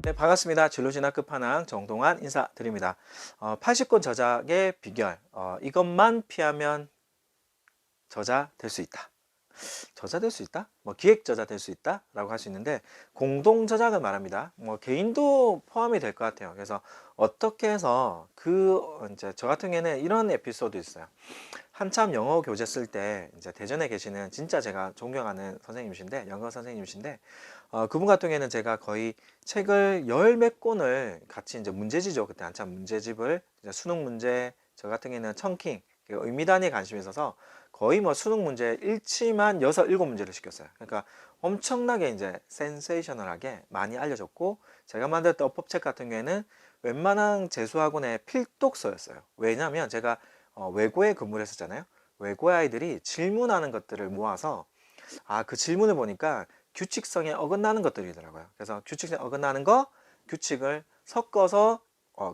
네, 반갑습니다. 진로진학 끝판왕 정동환 인사드립니다. 80권 저작의 비결, 이것만 피하면 저자 될 수 있다. 저자 될 수 있다? 뭐 기획 저자 될 수 있다? 라고 할 수 있는데 공동 저작을 말합니다. 뭐 개인도 포함이 될 것 같아요. 그래서 어떻게 해서 이제 저 같은 경우에는 이런 에피소드 있어요. 한참 영어 교재 쓸 때 이제 대전에 계시는 진짜 제가 존경하는 선생님이신데, 영어 선생님이신데, 그분 같은 경우에는 제가 거의 책을 열 몇 권을 같이 이제 문제지죠. 그때 한참 문제집을 이제 수능 문제, 저 같은 경우에는 청킹, 의미 단위에 관심이 있어서 거의 뭐 수능 문제 일치만 6, 7문제를 시켰어요. 그러니까 엄청나게 이제 센세이셔널하게 많이 알려졌고, 제가 만들었던 어법책 같은 경우에는 웬만한 재수학원의 필독서였어요. 왜냐하면 제가 외고에 근무를 했었잖아요. 외고 아이들이 질문하는 것들을 모아서 그 질문을 보니까 규칙성에 어긋나는 것들이더라고요. 그래서 규칙성에 어긋나는 거 규칙을 섞어서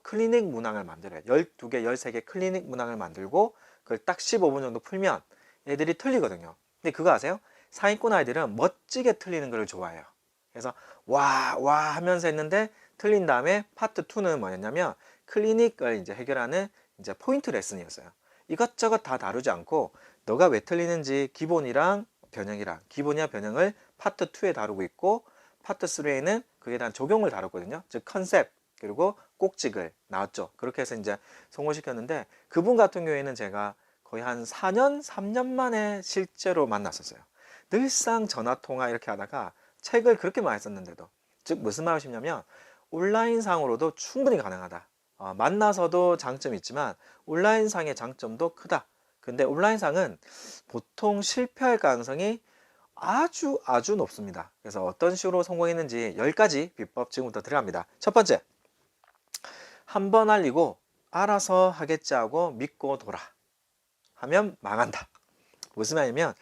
클리닉 문항을 만들어요. 12개, 13개 클리닉 문항을 만들고 그걸 딱 15분 정도 풀면 애들이 틀리거든요. 근데 그거 아세요? 상위권 아이들은 멋지게 틀리는 걸 좋아해요. 그래서 와 하면서 했는데 틀린 다음에 파트 2는 뭐였냐면 클리닉을 이제 해결하는 이제 포인트 레슨이었어요. 이것저것 다 다루지 않고 너가 왜 틀리는지 기본이랑 변형이랑 기본이랑 변형을 파트 2에 다루고 있고 파트 3에는 그에 대한 적용을 다뤘거든요. 즉 컨셉 그리고 꼭지글 나왔죠. 그렇게 해서 이제 성공시켰는데 그분 같은 경우에는 제가 거의 한 4년, 3년 만에 실제로 만났었어요. 늘상 전화통화 이렇게 하다가 책을 그렇게 많이 썼는데도 즉 무슨 말을 싶냐면 온라인상으로도 충분히 가능하다. 만나서도 장점이 있지만 온라인상의 장점도 크다. 근데 온라인상은 보통 실패할 가능성이 아주 높습니다. 그래서 어떤 식으로 성공했는지 10가지 비법 지금부터 들어갑니다. 첫 번째, 한 번 알리고 알아서 하겠지 하고 믿고 돌아 하면 망한다. 무슨 말이냐면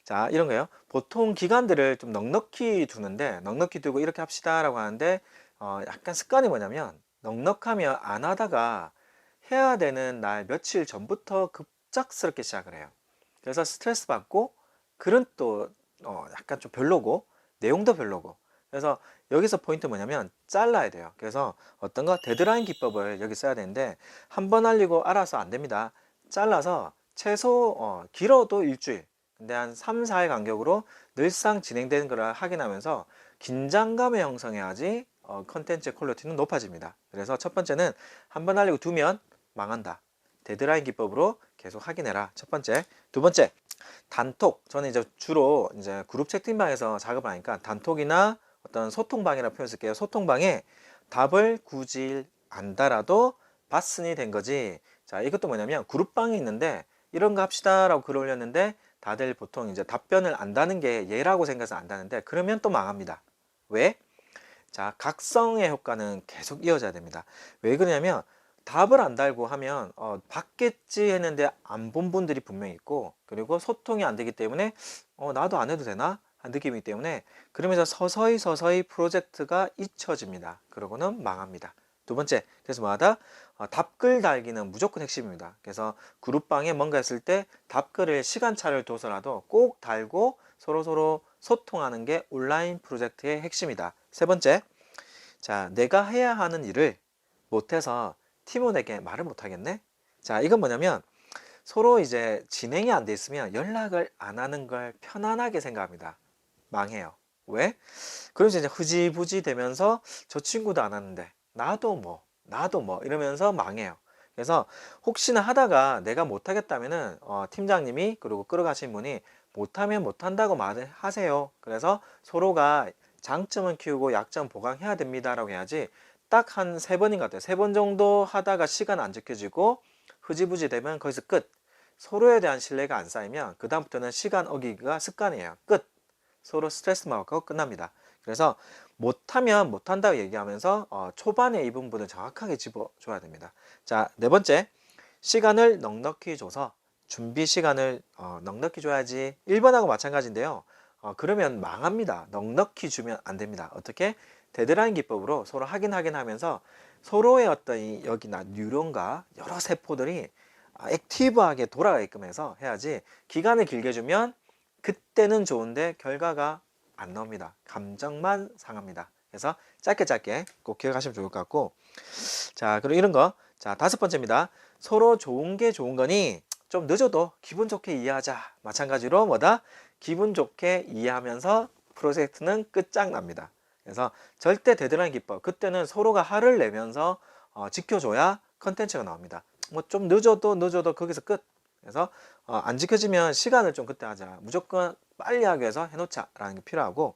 자 이런 거예요. 보통 기관들을 좀 넉넉히 두는데 넉넉히 두고 이렇게 합시다 라고 하는데 약간 습관이 뭐냐면 넉넉하면 안 하다가 해야 되는 날 며칠 전부터 급작스럽게 시작을 해요. 그래서 스트레스 받고 글은 또 약간 좀 별로고 내용도 별로고 그래서 여기서 포인트 뭐냐면 잘라야 돼요. 그래서 어떤 거 데드라인 기법을 여기 써야 되는데 한 번 알리고 알아서 안 됩니다. 잘라서 최소 길어도 일주일 근데 한 3, 4일 간격으로 늘상 진행되는 걸 확인하면서 긴장감을 형성해야지 컨텐츠의 퀄리티는 높아집니다. 그래서 첫 번째는 한 번 알리고 두면 망한다. 데드라인 기법으로 계속 확인해라. 첫 번째. 두 번째, 단톡. 저는 이제 주로 이제 그룹 채팅방에서 작업을 하니까 단톡이나 어떤 소통방이라고 표현 쓸게요. 소통방에 답을 굳이 안 달아도 봤으니 된 거지. 자, 이것도 뭐냐면 그룹방이 있는데 이런 거 합시다 라고 글 올렸는데 다들 보통 이제 답변을 안 다는 게 예라고 생각해서 안 다는데 그러면 또 망합니다. 왜? 자, 각성의 효과는 계속 이어져야 됩니다. 왜 그러냐면 답을 안 달고 하면 받겠지 했는데 안 본 분들이 분명히 있고 그리고 소통이 안 되기 때문에 나도 안 해도 되나? 한 느낌이기 때문에 그러면서 서서히 프로젝트가 잊혀집니다. 그러고는 망합니다. 두 번째, 그래서 뭐하다? 답글 달기는 무조건 핵심입니다. 그래서 그룹방에 뭔가 했을 때 답글을 시간차를 둬서라도 꼭 달고 서로 소통하는 게 온라인 프로젝트의 핵심이다. 세 번째, 자, 내가 해야 하는 일을 못해서 팀원에게 말을 못하겠네? 자, 이건 뭐냐면 서로 이제 진행이 안 돼 있으면 연락을 안 하는 걸 편안하게 생각합니다. 망해요. 왜? 그러면서 이제 흐지부지 되면서 저 친구도 안 하는데 나도 뭐 이러면서 망해요. 그래서 혹시나 하다가 내가 못하겠다면은 팀장님이 그리고 끌어가신 분이 못하면 못한다고 말을 하세요. 그래서 서로가 장점은 키우고 약점 보강해야 됩니다 라고 해야지 딱 한 3번인 것 같아요. 3번 정도 하다가 시간 안 지켜지고 흐지부지 되면 거기서 끝. 서로에 대한 신뢰가 안 쌓이면 그 다음부터는 시간 어기기가 습관이에요. 끝. 서로 스트레스만 받고 끝납니다. 그래서 못하면 못한다고 얘기하면서 초반에 이 부분을 정확하게 집어줘야 됩니다. 자, 네 번째, 시간을 넉넉히 줘서 준비 시간을 넉넉히 줘야지. 1번하고 마찬가지인데요. 그러면 망합니다. 넉넉히 주면 안 됩니다. 어떻게? 데드라인 기법으로 서로 하면서 서로의 어떤 여기나 뉴런과 여러 세포들이 액티브하게 돌아가게끔 해서 해야지 기간을 길게 주면 그때는 좋은데 결과가 안 나옵니다. 감정만 상합니다. 그래서 짧게 짧게 꼭 기억하시면 좋을 것 같고, 자, 그리고 이런 거. 자, 다섯 번째입니다. 서로 좋은 게 좋은 거니 좀 늦어도 기분 좋게 이해하자. 마찬가지로 뭐다? 기분 좋게 이해하면서 프로젝트는 끝장납니다. 그래서 절대 데드라인 기법. 그때는 서로가 화를 내면서 지켜줘야 컨텐츠가 나옵니다. 뭐 좀 늦어도 거기서 끝. 그래서 안 지켜지면 시간을 좀 그때 하자. 무조건 빨리 하기 위해서 해놓자라는 게 필요하고,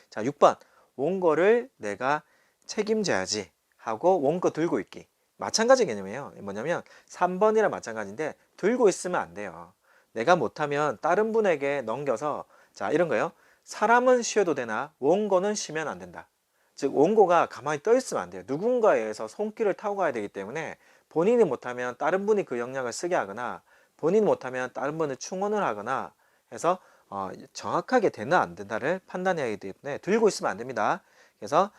자, 6번. 원고를 내가 책임져야지 하고 원고 들고 있기. 마찬가지 개념이에요. 뭐냐면 3번이랑 마찬가지인데 들고 있으면 안 돼요. 내가 못하면 다른 분에게 넘겨서, 자, 이런 거요. 사람은 쉬어도 되나 원고는 쉬면 안 된다. 즉 원고가 가만히 떠 있으면 안 돼요. 누군가에 의해서 손길을 타고 가야 되기 때문에 본인이 못하면 다른 분이 그 역량을 쓰게 하거나 본인이 못하면 다른 분을 충원을 하거나 해서 정확하게 되나 안 되나를 판단해야 하기 때문에 들고 있으면 안 됩니다. 그래서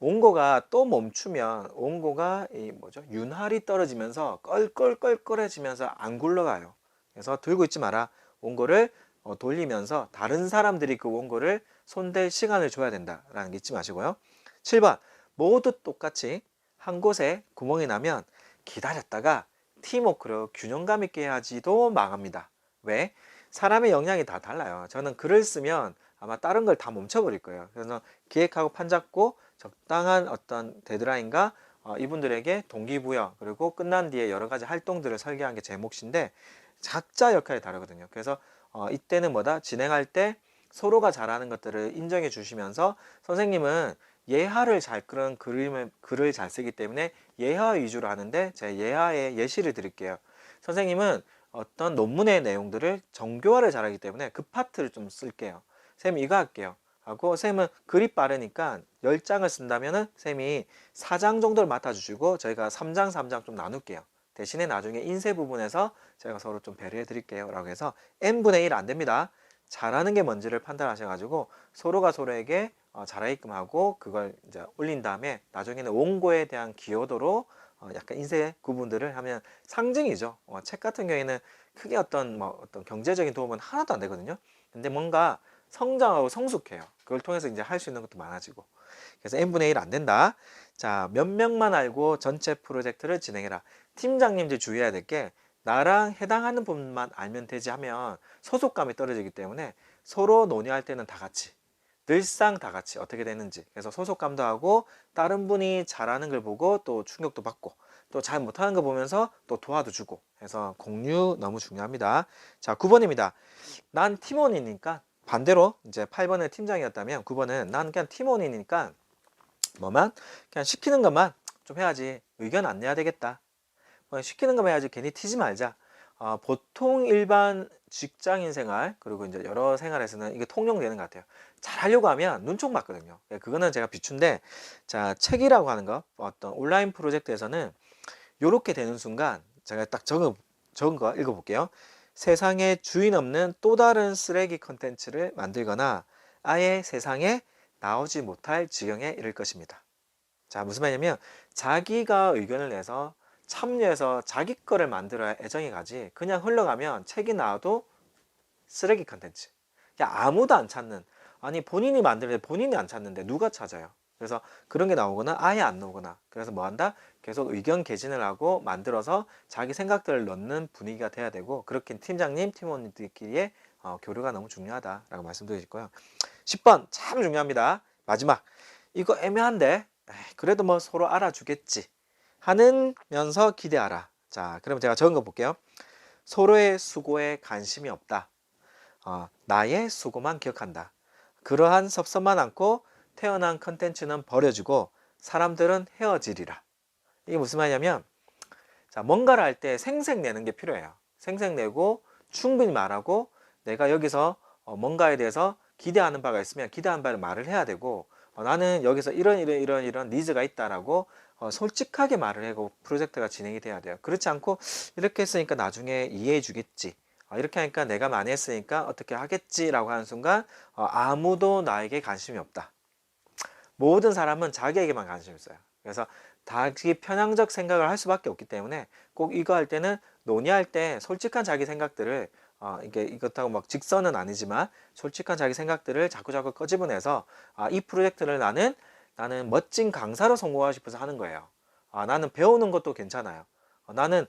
원고가 또 멈추면 원고가 이 뭐죠? 윤활이 떨어지면서 껄껄껄껄해지면서 안 굴러가요. 그래서 들고 있지 마라. 원고를 돌리면서 다른 사람들이 그 원고를 손댈 시간을 줘야 된다라는 게 잊지 마시고요. 7번. 모두 똑같이 한 곳에 구멍이 나면 기다렸다가 팀워크로 균형감 있게 해야지도 망합니다. 왜? 사람의 역량이 다 달라요. 저는 글을 쓰면 아마 다른 걸 다 멈춰버릴 거예요. 그래서 기획하고 판 잡고 적당한 어떤 데드라인과 이분들에게 동기부여, 그리고 끝난 뒤에 여러 가지 활동들을 설계한 게 제 몫인데 각자 역할이 다르거든요. 그래서 이때는 뭐다? 진행할 때 서로가 잘하는 것들을 인정해 주시면서, 선생님은 예하를 잘 그런 글을 잘 쓰기 때문에 예하 위주로 하는데 제가 예하의 예시를 드릴게요. 선생님은 어떤 논문의 내용들을 정교화를 잘하기 때문에 그 파트를 좀 쓸게요. 쌤 이거 할게요 하고, 쌤은 글이 빠르니까 10장을 쓴다면은 쌤이 4장 정도를 맡아주시고 저희가 3장 3장 좀 나눌게요. 대신에 나중에 인쇄 부분에서 제가 서로 좀 배려해 드릴게요 라고 해서 n분의 1 안 됩니다. 잘하는 게 뭔지를 판단하셔가지고 서로가 서로에게 잘하게끔 하고 그걸 이제 올린 다음에 나중에는 원고에 대한 기여도로 약간 인쇄 구분들을 하면 상징이죠. 책 같은 경우에는 크게 어떤 경제적인 도움은 하나도 안 되거든요. 근데 뭔가 성장하고 성숙해요. 그걸 통해서 이제 할 수 있는 것도 많아지고. 그래서 n분의 1 안 된다. 자, 몇 명만 알고 전체 프로젝트를 진행해라. 팀장님들 주의해야 될 게 나랑 해당하는 부분만 알면 되지 하면 소속감이 떨어지기 때문에 서로 논의할 때는 다 같이, 늘상 다 같이 어떻게 되는지, 그래서 소속감도 하고 다른 분이 잘하는 걸 보고 또 충격도 받고 또 잘 못하는 거 보면서 또 도와도 주고 해서 공유 너무 중요합니다. 자, 9번입니다. 난 팀원이니까, 반대로 이제 8번은 팀장이었다면 9번은 난 그냥 팀원이니까 뭐만 그냥 시키는 것만 좀 해야지, 의견 안 내야 되겠다. 시키는 것만 해야지 괜히 튀지 말자. 보통 일반 직장인 생활 그리고 이제 여러 생활에서는 이게 통용되는 것 같아요. 잘 하려고 하면 눈총 맞거든요. 그거는 제가 비추인데, 자, 책이라고 하는 거 어떤 온라인 프로젝트에서는 요렇게 되는 순간 제가 딱 적은 거 읽어볼게요. 세상에 주인 없는 또 다른 쓰레기 컨텐츠를 만들거나 아예 세상에 나오지 못할 지경에 이를 것입니다. 자, 무슨 말이냐면 자기가 의견을 내서 참여해서 자기 거를 만들어야 애정이 가지, 그냥 흘러가면 책이 나와도 쓰레기 컨텐츠. 아무도 안 찾는, 아니 본인이 만드는데 본인이 안 찾는데 누가 찾아요. 그래서 그런 게 나오거나 아예 안 나오거나, 그래서 뭐 한다? 계속 의견 개진을 하고 만들어서 자기 생각들을 넣는 분위기가 돼야 되고, 그렇게 팀장님, 팀원들끼리의 교류가 너무 중요하다라고 말씀드리고요. 10번 참 중요합니다. 마지막, 이거 애매한데 그래도 뭐 서로 알아주겠지 하면서 기대하라. 자, 그럼 제가 적은 거 볼게요. 서로의 수고에 관심이 없다. 나의 수고만 기억한다. 그러한 섭섭만 않고 태어난 컨텐츠는 버려주고 사람들은 헤어지리라. 이게 무슨 말이냐면, 자, 뭔가를 할 때 생색내는 게 필요해요. 생색내고 충분히 말하고 내가 여기서 뭔가에 대해서 기대하는 바가 있으면 기대하는 바를 말을 해야 되고, 나는 여기서 이런 니즈가 있다라고 솔직하게 말을 하고 프로젝트가 진행이 돼야 돼요. 그렇지 않고 이렇게 했으니까 나중에 이해해 주겠지, 이렇게 하니까 내가 많이 했으니까 어떻게 하겠지라고 하는 순간 아무도 나에게 관심이 없다. 모든 사람은 자기에게만 관심이 있어요. 그래서 자기 편향적 생각을 할 수밖에 없기 때문에 꼭 이거 할 때는, 논의할 때 솔직한 자기 생각들을 이것하고 막 직선은 아니지만 솔직한 자기 생각들을 자꾸자꾸 꺼집어내서 이 프로젝트를 나는 나는 멋진 강사로 성공하고 싶어서 하는 거예요. 나는 배우는 것도 괜찮아요. 나는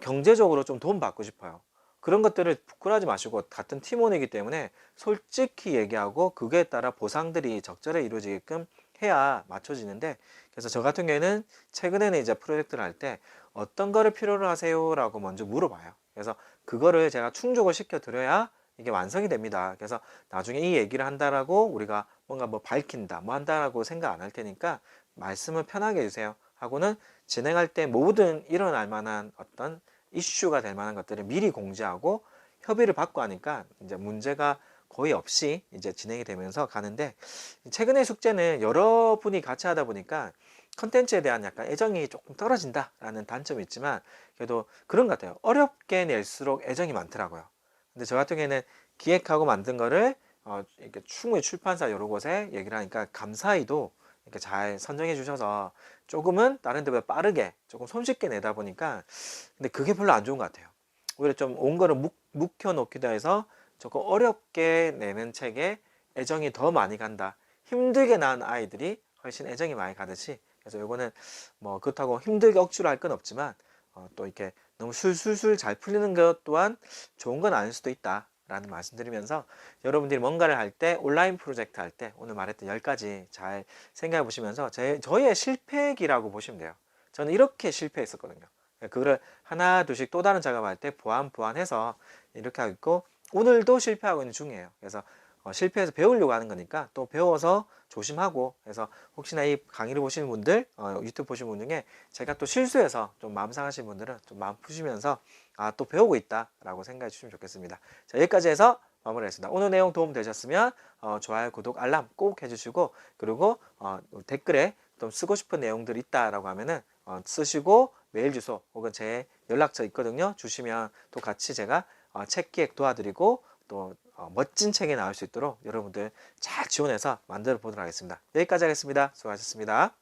경제적으로 좀 도움 받고 싶어요. 그런 것들을 부끄러워하지 마시고 같은 팀원이기 때문에 솔직히 얘기하고 그거에 따라 보상들이 적절히 이루어지게끔 해야 맞춰지는데, 그래서 저 같은 경우에는 최근에는 이제 프로젝트를 할 때 어떤 거를 필요로 하세요? 라고 먼저 물어봐요. 그래서 그거를 제가 충족을 시켜 드려야 이게 완성이 됩니다. 그래서 나중에 이 얘기를 한다라고 우리가 뭔가 뭐 밝힌다, 뭐 한다라고 생각 안 할 테니까 말씀을 편하게 해주세요 하고는, 진행할 때 모든 일어날 만한 어떤 이슈가 될 만한 것들을 미리 공지하고 협의를 받고 하니까 이제 문제가 거의 없이 이제 진행이 되면서 가는데, 최근의 숙제는 여러분이 같이 하다 보니까 컨텐츠에 대한 약간 애정이 조금 떨어진다라는 단점이 있지만, 그래도 그런 것 같아요. 어렵게 낼수록 애정이 많더라고요. 근데 저 같은 경우에는 기획하고 만든 거를 이렇게 충분히 출판사 여러 곳에 얘기를 하니까 감사히도 이렇게 잘 선정해 주셔서 조금은 다른 데보다 빠르게 조금 손쉽게 내다 보니까, 근데 그게 별로 안 좋은 것 같아요. 오히려 좀 온 거를 묵혀 놓기도 해서 조금 어렵게 내는 책에 애정이 더 많이 간다. 힘들게 낳은 아이들이 훨씬 애정이 많이 가듯이. 그래서 요거는 뭐 그렇다고 힘들게 억지로 할 건 없지만 또 이렇게 너무 술술술 잘 풀리는 것 또한 좋은 건 아닐 수도 있다 라는 말씀드리면서, 여러분들이 뭔가를 할 때, 온라인 프로젝트 할 때 오늘 말했던 10가지 잘 생각해 보시면서 저희의 실패기라고 보시면 돼요. 저는 이렇게 실패했었거든요. 그거를 하나 둘씩 또 다른 작업할 때 보완해서 이렇게 하고 있고, 오늘도 실패하고 있는 중이에요. 그래서 실패해서 배우려고 하는 거니까 또 배워서 조심하고 해서, 혹시나 이 강의를 보시는 분들, 유튜브 보시는 분 중에 제가 또 실수해서 좀 마음 상하신 분들은 좀 마음 푸시면서 또 배우고 있다 라고 생각해 주시면 좋겠습니다. 자, 여기까지 해서 마무리하겠습니다. 오늘 내용 도움 되셨으면 좋아요, 구독, 알람 꼭 해주시고, 그리고 댓글에 좀 쓰고 싶은 내용들 있다라고 하면은 쓰시고 메일 주소 혹은 제 연락처 있거든요. 주시면 또 같이 제가 책 기획 도와드리고 또 멋진 책이 나올 수 있도록 여러분들 잘 지원해서 만들어 보도록 하겠습니다. 여기까지 하겠습니다. 수고하셨습니다.